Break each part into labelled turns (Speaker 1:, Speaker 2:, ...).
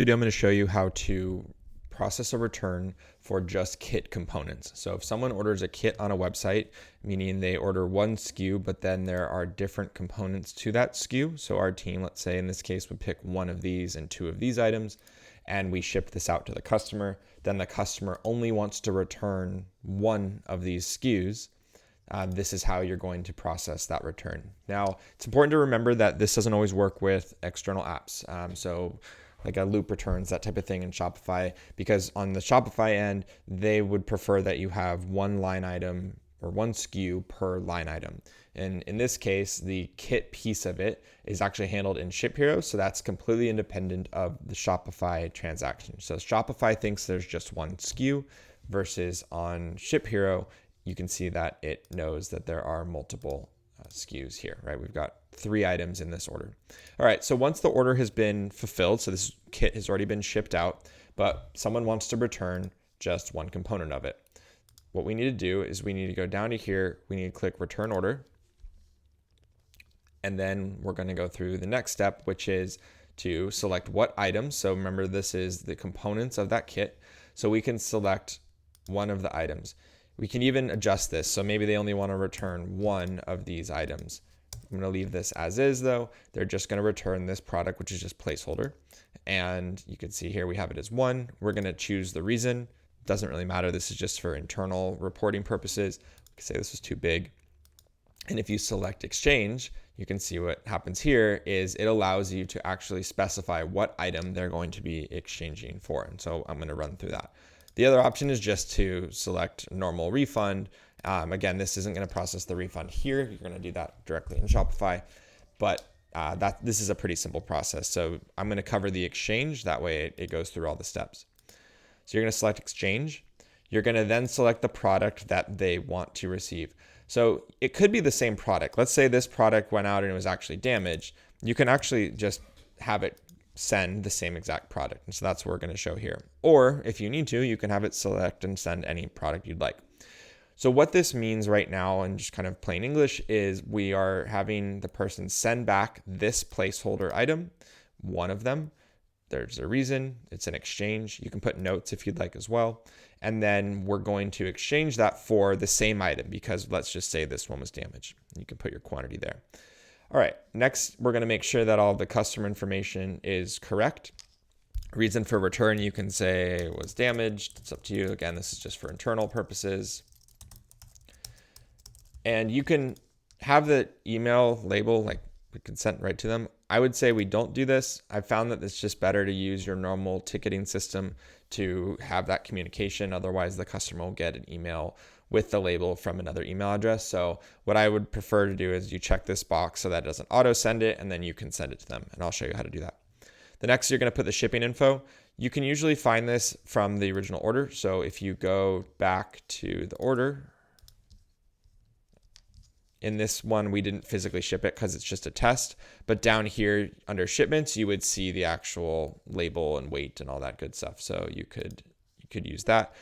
Speaker 1: Video, I'm going to show you how to process a return for just kit components. So if someone orders a kit on a website, meaning they order one SKU, but then there are different components to that SKU. So our team, let's say in this case, would pick one of these and two of these items, and we ship this out to the customer. Then the customer only wants to return one of these SKUs. This is how you're going to process that return. Now, it's important to remember that this doesn't always work with external apps. So like a loop returns, that type of thing in Shopify, because on the Shopify end, they would prefer that you have one line item or one SKU per line item. And in this case, the kit piece of it is actually handled in ShipHero. So that's completely independent of the Shopify transaction. So Shopify thinks there's just one SKU versus on ShipHero, you can see that it knows that there are multiple SKUs here, right? We've got 3 items in this order. All right, so once the order has been fulfilled, so this kit has already been shipped out, but someone wants to return just one component of it. What we need to do is we need to go down to here, we need to click return order, and then we're going to go through the next step, which is to select what items. So remember, this is the components of that kit. So we can select one of the items. We can even adjust this. So maybe they only want to return one of these items. I'm going to leave this as is though. They're just going to return this product, which is just placeholder. And you can see here we have it as 1. We're going to choose the reason. Doesn't really matter. This is just for internal reporting purposes. We can say this was too big. And if you select exchange, you can see what happens here is it allows you to actually specify what item they're going to be exchanging for. And so I'm going to run through that. The other option is just to select normal refund. Again, this isn't going to process the refund here. You're going to do that directly in Shopify, but this is a pretty simple process. So I'm going to cover the exchange. That way it goes through all the steps. So you're going to select exchange. You're going to then select the product that they want to receive. So it could be the same product. Let's say this product went out and it was actually damaged. You can actually just have it send the same exact product. And so that's what we're going to show here. Or if you need to, you can have it select and send any product you'd like. So what this means right now, in just kind of plain English, is we are having the person send back this placeholder item, one of them. There's a reason, it's an exchange. You can put notes if you'd like as well. And then we're going to exchange that for the same item because let's just say this one was damaged. You can put your quantity there. All right, next we're going to make sure that all the customer information is correct. Reason for return, you can say was damaged. It's up to you. Again, this is just for internal purposes. And you can have the email label, like we can send right to them. I would say we don't do this. I've found that it's just better to use your normal ticketing system to have that communication. Otherwise, the customer will get an email with the label from another email address. So what I would prefer to do is you check this box so that it doesn't auto send it, and then you can send it to them. And I'll show you how to do that. The next, you're going to put the shipping info. You can usually find this from the original order. So if you go back to the order, in this one, we didn't physically ship it because it's just a test. But down here under shipments, you would see the actual label and weight and all that good stuff. So you could use that.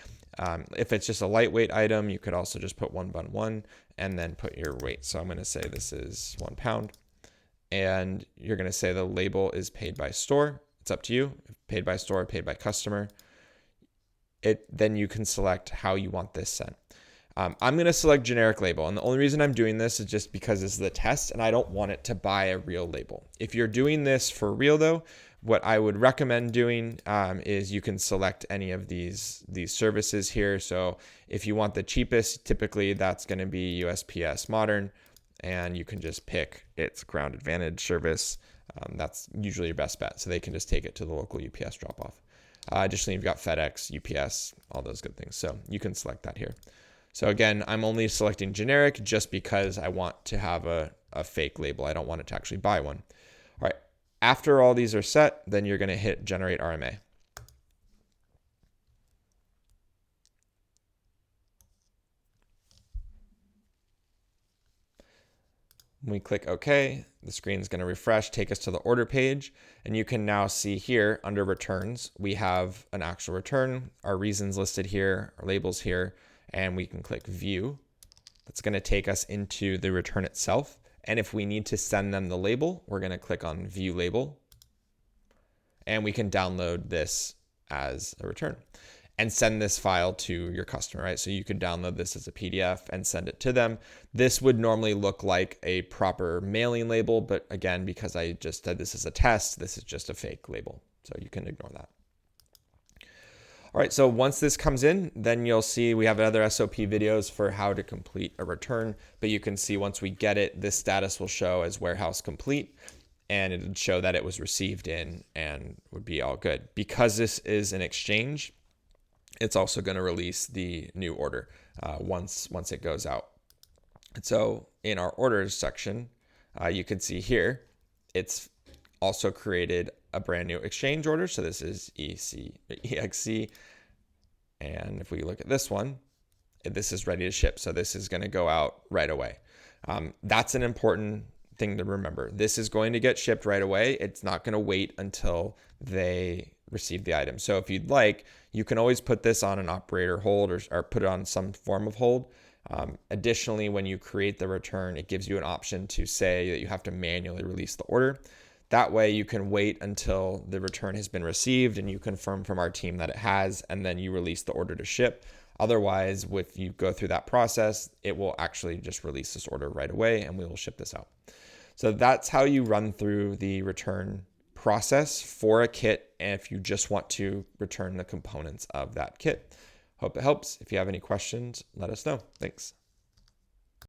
Speaker 1: If it's just a lightweight item, you could also just put 111 and then put your weight. So I'm going to say this is 1 pound. And you're going to say the label is paid by store. It's up to you. Paid by store, paid by customer. Then you can select how you want this sent. I'm going to select generic label. And the only reason I'm doing this is just because this is the test and I don't want it to buy a real label. If you're doing this for real though, what I would recommend doing is you can select any of these services here. So if you want the cheapest, typically that's going to be USPS Modern, and you can just pick its Ground Advantage service. That's usually your best bet. So they can just take it to the local UPS drop-off. Additionally, you've got FedEx, UPS, all those good things. So you can select that here. So again, I'm only selecting generic just because I want to have a fake label. I don't want it to actually buy one. All right. After all these are set, then you're going to hit generate RMA. When we click OK, the screen is going to refresh, take us to the order page. And you can now see here under returns, we have an actual return, our reasons listed here, our labels here, and we can click view. That's going to take us into the return itself. And if we need to send them the label, we're going to click on view label. and we can download this as a return and send this file to your customer, right? So you could download this as a PDF and send it to them. This would normally look like a proper mailing label, but again, because I just said this is a test, this is just a fake label. So you can ignore that. All right, so once this comes in, then you'll see we have other SOP videos for how to complete a return, but you can see once we get it, this status will show as warehouse complete, and it would show that it was received in and would be all good. Because this is an exchange, it's also going to release the new order once it goes out. And so in our orders section, you can see here, it's also created a brand new exchange order. So this is EXC. And if we look at this one, this is ready to ship. So this is going to go out right away. That's an important thing to remember. This is going to get shipped right away. It's not going to wait until they receive the item. So if you'd like, you can always put this on an operator hold or put it on some form of hold. Additionally, when you create the return, it gives you an option to say that you have to manually release the order. That way you can wait until the return has been received and you confirm from our team that it has, and then you release the order to ship. Otherwise, if you go through that process, it will actually just release this order right away and we will ship this out. So that's how you run through the return process for a kit, and if you just want to return the components of that kit. Hope it helps. If you have any questions, let us know. Thanks.